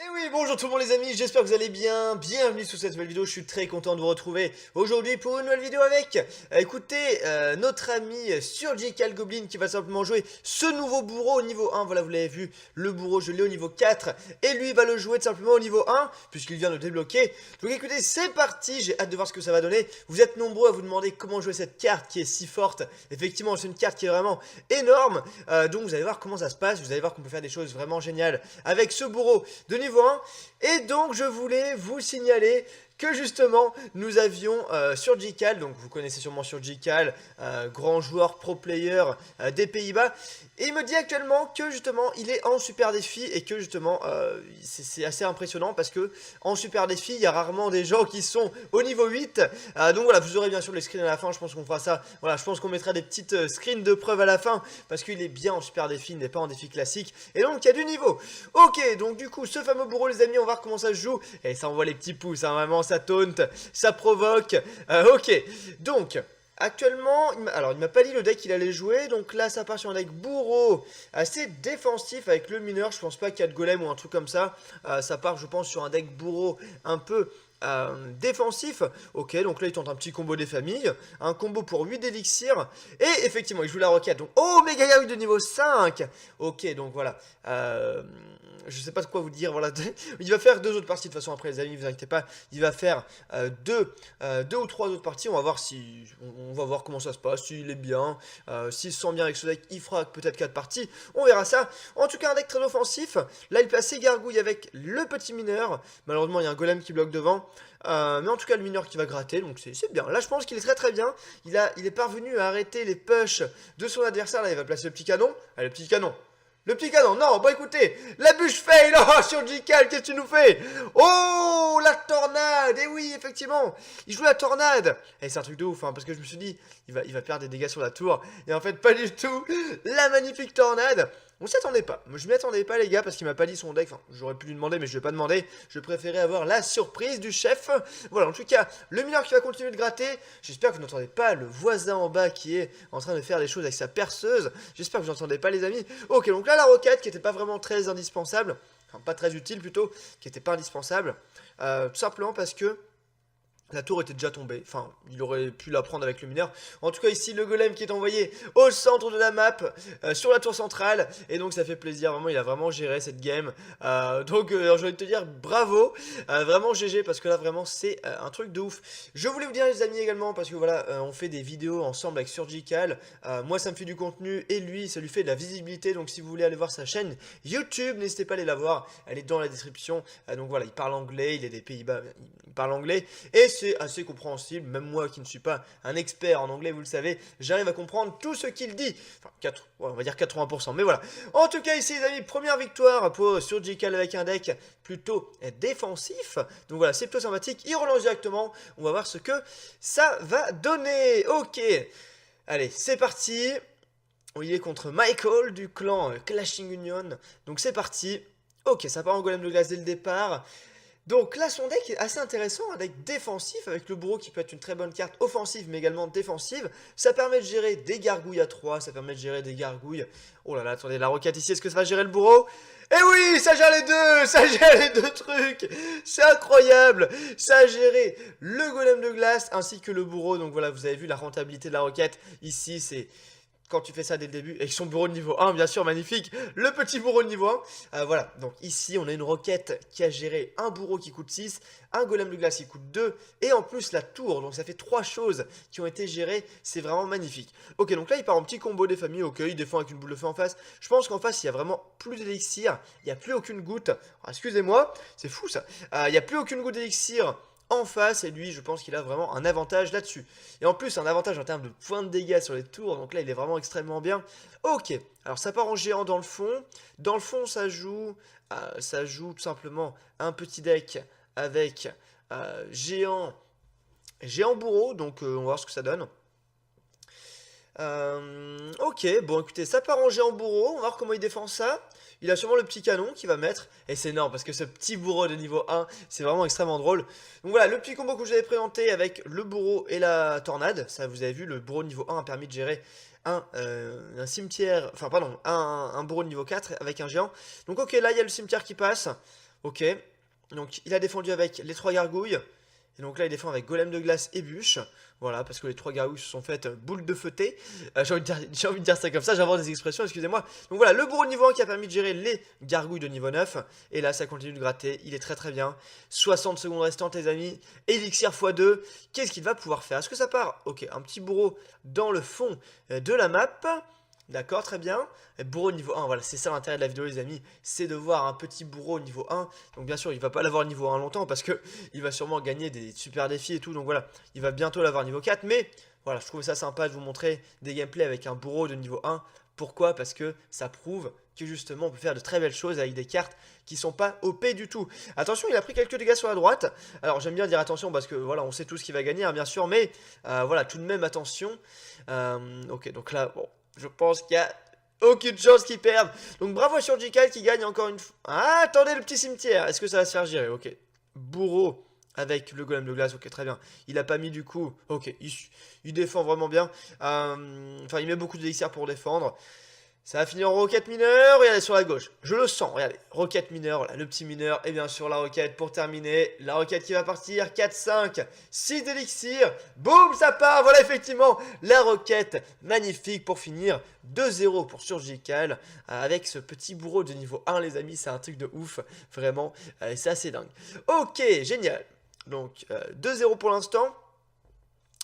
Et oui, bonjour tout le monde les amis, j'espère que vous allez bien, bienvenue sur cette nouvelle vidéo, je suis très content de vous retrouver aujourd'hui pour une nouvelle vidéo avec, écoutez, notre ami Surgical Goblin qui va simplement jouer ce nouveau bourreau au niveau 1, voilà vous l'avez vu, le bourreau je l'ai au niveau 4, et lui va le jouer tout simplement au niveau 1, puisqu'il vient de débloquer, donc écoutez, c'est parti, j'ai hâte de voir ce que ça va donner, vous êtes nombreux à vous demander comment jouer cette carte qui est si forte, effectivement c'est une carte qui est vraiment énorme, donc vous allez voir comment ça se passe, vous allez voir qu'on peut faire des choses vraiment géniales avec ce bourreau de niveau 1. Et donc je voulais vous signaler que justement nous avions Surgical, donc vous connaissez sûrement Surgical, grand joueur pro player des Pays-Bas, et il me dit actuellement que justement il est en super défi et que justement c'est assez impressionnant parce que en super défi il y a rarement des gens qui sont au niveau 8, donc voilà vous aurez bien sûr les screens à la fin, je pense qu'on fera ça, voilà je pense qu'on mettra des petites screens de preuve à la fin parce qu'il est bien en super défi, il n'est pas en défi classique, et donc il y a du niveau. Ok, donc du coup ce fameux bourreau les amis, on va voir comment ça se joue, et ça envoie les petits pouces, hein, vraiment ça taunt, ça provoque, ok, donc actuellement, alors il m'a pas dit le deck qu'il allait jouer, donc là ça part sur un deck bourreau assez défensif avec le mineur, je pense pas qu'il y a de golem ou un truc comme ça, ça part je pense sur un deck bourreau un peu défensif. Ok, donc là il tente un petit combo des familles, un combo pour 8 d'élixirs, et effectivement il joue la roquette, donc oh méga yaoi de niveau 5. Ok, donc voilà, je sais pas de quoi vous dire, voilà, il va faire deux autres parties de toute façon après les amis, vous inquiétez pas, il va faire deux ou trois autres parties, on va voir si, on va voir comment ça se passe, s'il est bien, s'il se sent bien avec ce deck, il fera peut-être 4 parties, on verra ça. En tout cas un deck très offensif, là il place ses gargouilles avec le petit mineur, malheureusement il y a un golem qui bloque devant, mais en tout cas le mineur qui va gratter, donc c'est bien. Là je pense qu'il est très très bien, il est parvenu à arrêter les push de son adversaire, là il va placer le petit canon, allez le petit canon. Le petit canon, non, bon écoutez, la bûche fail, oh Surgical, qu'est-ce que tu nous fais? Oh, la tornade, et oui, effectivement, il joue la tornade. Et c'est un truc de ouf, hein, parce que je me suis dit, il va perdre des dégâts sur la tour, et en fait pas du tout, la magnifique tornade. On s'y attendait pas, moi je m'y attendais pas les gars, parce qu'il m'a pas dit son deck, enfin j'aurais pu lui demander, mais je vais pas demander, je préférais avoir la surprise du chef. Voilà, en tout cas, le mineur qui va continuer de gratter, j'espère que vous n'entendez pas le voisin en bas qui est en train de faire des choses avec sa perceuse, j'espère que vous n'entendez pas les amis. Ok, donc là la roquette qui n'était pas vraiment très indispensable, enfin pas très utile plutôt, qui n'était pas indispensable, tout simplement parce que la tour était déjà tombée, enfin il aurait pu la prendre avec le mineur. En tout cas ici le golem qui est envoyé au centre de la map, sur la tour centrale, et donc ça fait plaisir, vraiment il a vraiment géré cette game. Donc j'ai envie de te dire bravo, vraiment GG parce que là vraiment c'est un truc de ouf. Je voulais vous dire les amis également parce que voilà on fait des vidéos ensemble avec Surgical, moi ça me fait du contenu et lui ça lui fait de la visibilité, donc si vous voulez aller voir sa chaîne YouTube n'hésitez pas à aller la voir, elle est dans la description. Donc voilà il parle anglais, il est des Pays-Bas, il parle anglais et c'est assez compréhensible, même moi qui ne suis pas un expert en anglais, vous le savez, j'arrive à comprendre tout ce qu'il dit. Enfin, ouais, on va dire 80%, mais voilà. En tout cas, ici, les amis, première victoire pour Surgical avec un deck plutôt défensif. Donc voilà, c'est plutôt sympathique. Il relance directement. On va voir ce que ça va donner. Ok. Allez, c'est parti. Il est contre Michael du clan Clashing Union. Donc c'est parti. Ok, ça part en golem de glace dès le départ. Donc là, son deck est assez intéressant, un deck défensif avec le bourreau qui peut être une très bonne carte offensive mais également défensive. Ça permet de gérer des gargouilles à 3, ça permet de gérer des gargouilles. Oh là là, attendez, la roquette ici, est-ce que ça va gérer le bourreau? Eh oui, ça gère les deux, ça gère les deux trucs. C'est incroyable. Ça a géré le golem de glace ainsi que le bourreau. Donc voilà, vous avez vu la rentabilité de la roquette. Ici, c'est quand tu fais ça dès le début, avec son bourreau de niveau 1, bien sûr, magnifique, le petit bourreau de niveau 1, voilà, donc ici, on a une roquette qui a géré un bourreau qui coûte 6, un golem de glace qui coûte 2, et en plus la tour, donc ça fait 3 choses qui ont été gérées, c'est vraiment magnifique. Ok, donc là, il part en petit combo des familles, ok, il défend avec une boule de feu en face, je pense qu'en face, il y a vraiment plus d'élixir, il n'y a plus aucune goutte, excusez-moi, c'est fou ça, il n'y a plus aucune goutte d'élixir en face, et lui je pense qu'il a vraiment un avantage là-dessus. Et en plus un avantage en termes de points de dégâts sur les tours, donc là il est vraiment extrêmement bien. Ok, alors ça part en géant dans le fond. Dans le fond ça joue tout simplement un petit deck avec géant, géant bourreau, donc on va voir ce que ça donne. Ok, bon écoutez, ça part en géant bourreau, on va voir comment il défend ça. Il a sûrement le petit canon qu'il va mettre, et c'est énorme parce que ce petit bourreau de niveau 1, c'est vraiment extrêmement drôle. Donc voilà, le petit combo que je vous avais présenté avec le bourreau et la tornade, ça vous avez vu, le bourreau de niveau 1 a permis de gérer un cimetière, enfin pardon, un bourreau de niveau 4 avec un géant. Donc ok, là il y a le cimetière qui passe. Ok. Donc il a défendu avec les 3 gargouilles. Et donc là, il défend avec golem de glace et bûche. Voilà, parce que les 3 gargouilles se sont faites boule de feuté. J'ai envie de dire ça comme ça, j'invente des expressions, excusez-moi. Donc voilà, le bourreau de niveau 1 qui a permis de gérer les gargouilles de niveau 9. Et là, ça continue de gratter, il est très très bien. 60 secondes restantes, les amis. Elixir x2, qu'est-ce qu'il va pouvoir faire? Est-ce que ça part? Ok, un petit bourreau dans le fond de la map. D'accord, très bien. Bourreau niveau 1, voilà, c'est ça l'intérêt de la vidéo, les amis. C'est de voir un petit bourreau niveau 1. Donc bien sûr, il va pas l'avoir niveau 1 longtemps parce que il va sûrement gagner des super défis et tout. Donc voilà, il va bientôt l'avoir niveau 4. Mais voilà, je trouve ça sympa de vous montrer des gameplays avec un bourreau de niveau 1. Pourquoi? Parce que ça prouve que justement on peut faire de très belles choses avec des cartes qui sont pas OP du tout. Attention, il a pris quelques dégâts sur la droite. Alors j'aime bien dire attention parce que voilà, on sait tous qui va gagner, hein, bien sûr. Mais voilà, tout de même attention. Ok, donc là, bon. Je pense qu'il y a aucune chance qu'il perde. Donc bravo à Surgical qui gagne encore une fois. Ah, attendez le petit cimetière. Est-ce que ça va se faire gérer? Ok. Bourreau avec le golem de glace. Ok, très bien. Il a pas mis du coup. Ok, il défend vraiment bien. Enfin, il met beaucoup d'élixir pour défendre. Ça va finir en roquette mineure, regardez sur la gauche, je le sens, regardez, roquette mineure, voilà, le petit mineur, et bien sûr la roquette pour terminer, la roquette qui va partir, 4, 5, 6 d'élixir, boum, ça part, voilà effectivement, la roquette, magnifique pour finir, 2-0 pour Surgical, avec ce petit bourreau de niveau 1 les amis, c'est un truc de ouf, vraiment, c'est assez dingue. Ok, génial, donc 2-0 pour l'instant.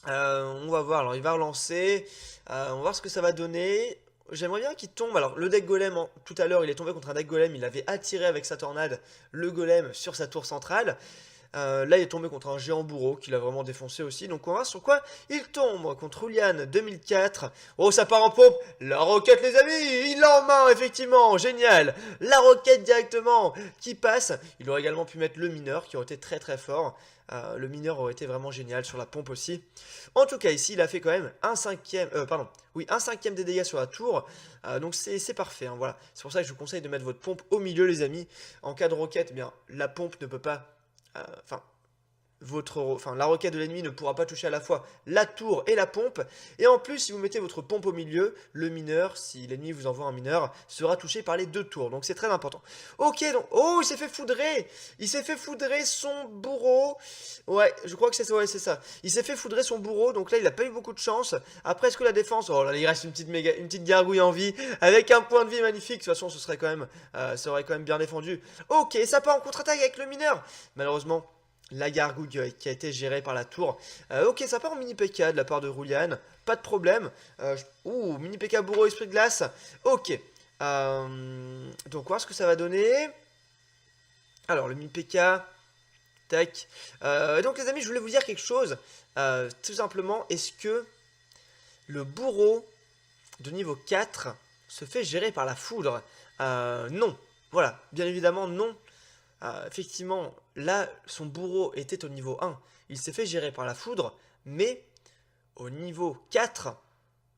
On va voir, alors il va relancer, on va voir ce que ça va donner. J'aimerais bien qu'il tombe. Alors, le deck golem, tout à l'heure, il est tombé contre un deck golem. Il avait attiré avec sa tornade le golem sur sa tour centrale. Là, il est tombé contre un géant bourreau qui l'a vraiment défoncé aussi. Donc, on va voir sur quoi il tombe contre Julian 2004. Oh, ça part en pompe. La roquette, les amis. Il l'a en main, effectivement. Génial. La roquette directement qui passe. Il aurait également pu mettre le mineur qui aurait été très très fort. Le mineur aurait été vraiment génial sur la pompe aussi. En tout cas, ici, il a fait quand même un cinquième, un cinquième des dégâts sur la tour. Donc c'est parfait. Hein, voilà. C'est pour ça que je vous conseille de mettre votre pompe au milieu, les amis. En cas de roquette, eh bien, la pompe ne peut pas, la roquette de l'ennemi ne pourra pas toucher à la fois la tour et la pompe. Et en plus, si vous mettez votre pompe au milieu, le mineur, si l'ennemi vous envoie un mineur, sera touché par les 2 tours. Donc c'est très important. Ok, donc... Oh, il s'est fait foudrer. Il s'est fait foudrer son bourreau. Ouais, je crois que c'est ça. Il s'est fait foudrer son bourreau. Donc là, il n'a pas eu beaucoup de chance. Après, est-ce que la défense... Oh là, il reste une petite gargouille en vie. Avec un point de vie magnifique. De toute façon, ça aurait quand même bien défendu. Ok, ça part en contre-attaque avec le mineur. Malheureusement... La gargouille qui a été gérée par la tour. Ok, ça part en mini PK de la part de Roulian. Pas de problème. Mini PK bourreau esprit de glace. Ok. Donc, on va voir ce que ça va donner. Alors, le mini PK. Tac. Donc, les amis, je voulais vous dire quelque chose. Tout simplement, est-ce que le bourreau de niveau 4 se fait gérer par la foudre? Non. Voilà. Bien évidemment, non. Effectivement, là, son bourreau était au niveau 1. Il s'est fait gérer par la foudre, mais au niveau 4,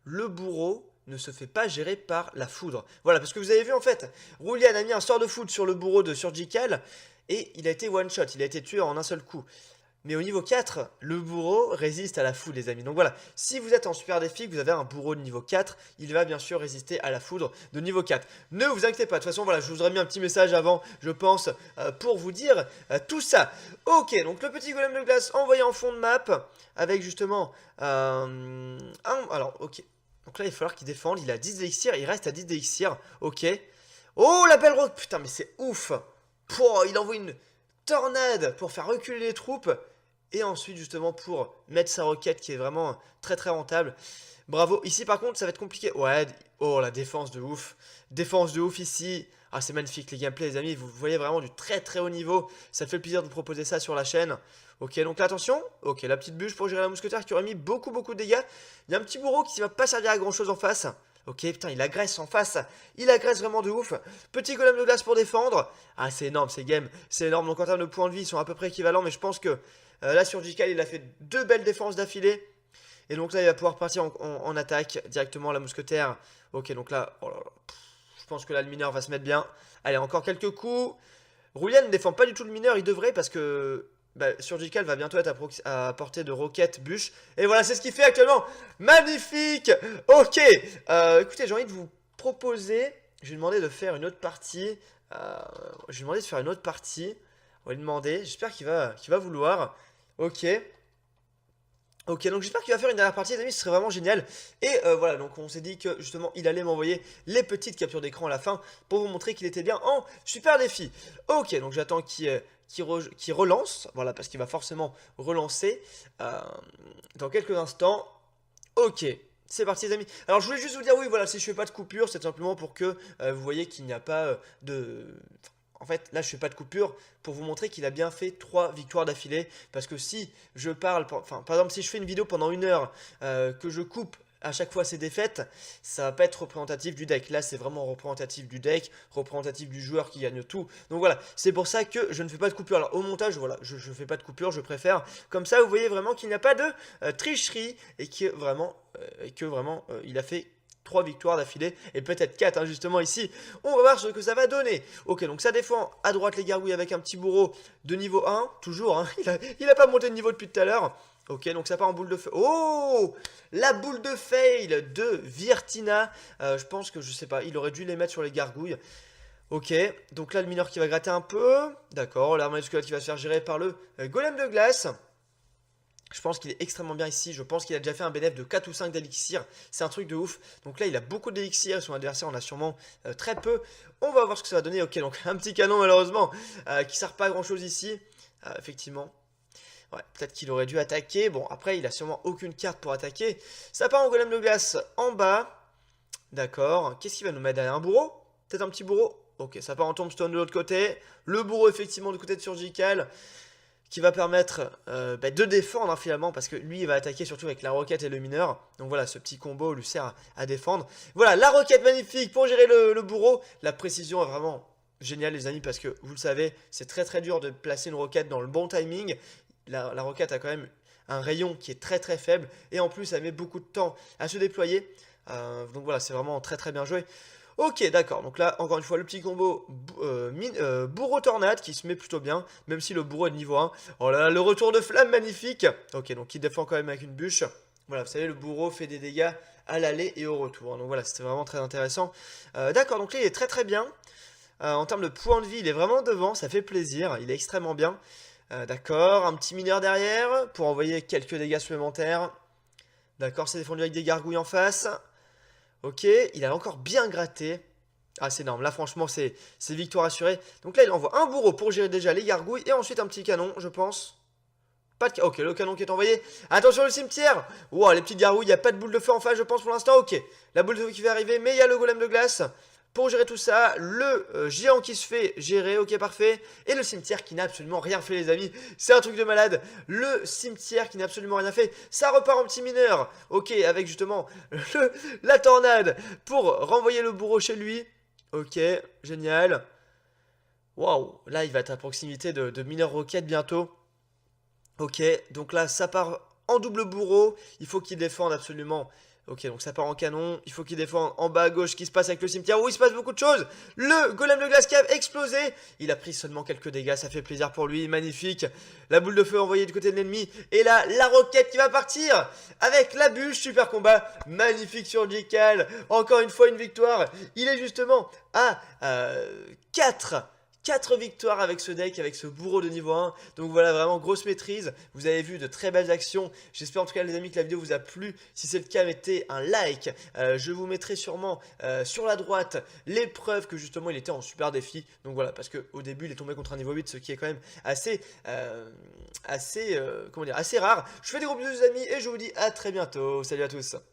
le bourreau ne se fait pas gérer par la foudre. Voilà, parce que vous avez vu en fait, Roulian a mis un sort de foudre sur le bourreau de Surgical, et il a été one-shot, il a été tué en un seul coup. Mais au niveau 4, le bourreau résiste à la foudre, les amis. Donc voilà, si vous êtes en super défi, que vous avez un bourreau de niveau 4, il va bien sûr résister à la foudre de niveau 4. Ne vous inquiétez pas, de toute façon, voilà, je vous aurais mis un petit message avant, je pense, pour vous dire tout ça. Ok, donc le petit golem de glace envoyé en fond de map, avec justement alors, ok. Donc là, il va falloir qu'il défende, il a 10 d'élixir, il reste à 10 d'élixir, ok. Oh, la belle roque, putain, mais c'est ouf. Il envoie une tornade pour faire reculer les troupes. Et ensuite, justement, pour mettre sa roquette qui est vraiment très très rentable. Bravo. Ici, par contre, ça va être compliqué. Ouais, oh, la défense de ouf. Défense de ouf ici. Ah, c'est magnifique, les gameplays, les amis. Vous voyez vraiment du très très haut niveau. Ça fait le plaisir de vous proposer ça sur la chaîne. Ok, donc là, attention. Ok, la petite bûche pour gérer la mousquetaire qui aurait mis beaucoup de dégâts. Il y a un petit bourreau qui ne va pas servir à grand chose en face. Ok, putain, il agresse en face. Il agresse vraiment de ouf. Petit golem de glace pour défendre. Ah, c'est énorme, ces games. C'est énorme. Donc, en termes de points de vie, ils sont à peu près équivalents. Mais je pense que là, Surgical, il a fait 2 belles défenses d'affilée. Et donc là, il va pouvoir partir en attaque directement, la mousquetaire. Ok, donc là, oh là là, je pense que là, le mineur va se mettre bien. Allez, encore quelques coups. Roulian ne défend pas du tout le mineur. Il devrait parce que... Surgical va bientôt être à portée de roquette, bûche. Et voilà, c'est ce qu'il fait actuellement. Magnifique. Ok. Écoutez, j'ai envie de vous proposer... Je vais demander de faire une autre partie. Je vais lui demander de faire une autre partie. On va lui demander. J'espère qu'il va vouloir. Ok. Ok, donc j'espère qu'il va faire une dernière partie, les amis, ce serait vraiment génial. Et voilà, donc on s'est dit que justement il allait m'envoyer les petites captures d'écran à la fin pour vous montrer qu'il était bien en super défi. Ok, donc j'attends qu'il relance, voilà, parce qu'il va forcément relancer dans quelques instants. Ok, c'est parti les amis. Alors je voulais juste vous dire, oui voilà, si je fais pas de coupure, c'est simplement pour que vous voyez qu'il n'y a pas de... En fait, là je fais pas de coupure pour vous montrer qu'il a bien fait 3 victoires d'affilée. Parce que si je parle, enfin par exemple si je fais une vidéo pendant 1 heure, que je coupe à chaque fois ses défaites, ça va pas être représentatif du deck. Là c'est vraiment représentatif du deck, représentatif du joueur qui gagne tout. Donc voilà, c'est pour ça que je ne fais pas de coupure. Alors au montage, voilà, je fais pas de coupure, je préfère. Comme ça vous voyez vraiment qu'il n'y a pas de tricherie et que vraiment, il a fait 3 victoires d'affilée et peut-être 4 hein, justement ici. On va voir ce que ça va donner. Ok, donc ça défend à droite les gargouilles avec un petit bourreau de niveau 1, toujours, hein. Il a pas monté de niveau depuis tout à l'heure. Ok, donc ça part en boule de feu. Oh, la boule de fail de Virtina. Je pense que, je sais pas, il aurait dû les mettre sur les gargouilles. Ok, donc là le mineur qui va gratter un peu. D'accord, l'arme squelette qui va se faire gérer par le golem de glace. Je pense qu'il est extrêmement bien ici. Je pense qu'il a déjà fait un bénéf de 4 ou 5 d'élixir. C'est un truc de ouf. Donc là, il a beaucoup d'élixir. Son adversaire en a sûrement très peu. On va voir ce que ça va donner. Ok, donc un petit canon, malheureusement, qui sert pas à grand chose ici. Effectivement. Ouais, peut-être qu'il aurait dû attaquer. Bon, après, il a sûrement aucune carte pour attaquer. Ça part en golem de glace en bas. D'accord. Qu'est-ce qu'il va nous mettre derrière? Un bourreau? Peut-être un petit bourreau? Ok, ça part en tombstone de l'autre côté. Le bourreau, effectivement, du côté de Surgical, qui va permettre de défendre hein, finalement, parce que lui il va attaquer surtout avec la roquette et le mineur. Donc voilà, ce petit combo lui sert à défendre. Voilà, la roquette magnifique pour gérer le bourreau. La précision est vraiment géniale les amis, parce que vous le savez, c'est très très dur de placer une roquette dans le bon timing. La roquette a quand même un rayon qui est très très faible, et en plus elle met beaucoup de temps à se déployer. Donc voilà, c'est vraiment très très bien joué. Ok, d'accord. Donc là, encore une fois, le petit combo bourreau tornade qui se met plutôt bien, même si le bourreau est de niveau 1. Oh là là, le retour de flamme magnifique. Ok, donc il défend quand même avec une bûche. Voilà, vous savez, le bourreau fait des dégâts à l'aller et au retour. Donc voilà, c'était vraiment très intéressant. D'accord, donc là, il est très très bien. En termes de points de vie, il est vraiment devant, ça fait plaisir. Il est extrêmement bien. D'accord, un petit mineur derrière pour envoyer quelques dégâts supplémentaires. D'accord, c'est défendu avec des gargouilles en face. Ok, il a encore bien gratté. Ah, c'est énorme. Là, franchement, c'est victoire assurée. Donc là, il envoie un bourreau pour gérer déjà les gargouilles. Et ensuite, un petit canon, je pense. Pas de... Ok, le canon qui est envoyé. Attention, le cimetière. Wow, les petites gargouilles. Il n'y a pas de boule de feu en face, je pense, pour l'instant. Ok, la boule de feu qui va arriver. Mais il y a le golem de glace. Pour gérer tout ça, le géant qui se fait gérer, ok parfait, et le cimetière qui n'a absolument rien fait les amis, c'est un truc de malade, le cimetière qui n'a absolument rien fait, ça repart en petit mineur, ok, avec justement la tornade pour renvoyer le bourreau chez lui, ok, génial, waouh, là il va être à proximité de mineur roquette bientôt, ok, donc là ça part en double bourreau, il faut qu'il défende absolument. Ok, donc ça part en canon, il faut qu'il défende en bas à gauche, ce qui se passe avec le cimetière, où il se passe beaucoup de choses. Le golem de glace qui a explosé, il a pris seulement quelques dégâts, ça fait plaisir pour lui, magnifique. La boule de feu envoyée du côté de l'ennemi, et là, la roquette qui va partir, avec la bûche, super combat, magnifique sur Surgical, encore une fois une victoire. Il est justement à 4 victoires avec ce deck, avec ce bourreau de niveau 1. Donc voilà, vraiment grosse maîtrise. Vous avez vu de très belles actions. J'espère en tout cas les amis que la vidéo vous a plu. Si c'est le cas, mettez un like. Je vous mettrai sûrement sur la droite les preuves que justement il était en super défi. Donc voilà, parce qu'au début il est tombé contre un niveau 8, ce qui est quand même assez rare. Je vous fais des gros bisous les amis et je vous dis à très bientôt. Salut à tous.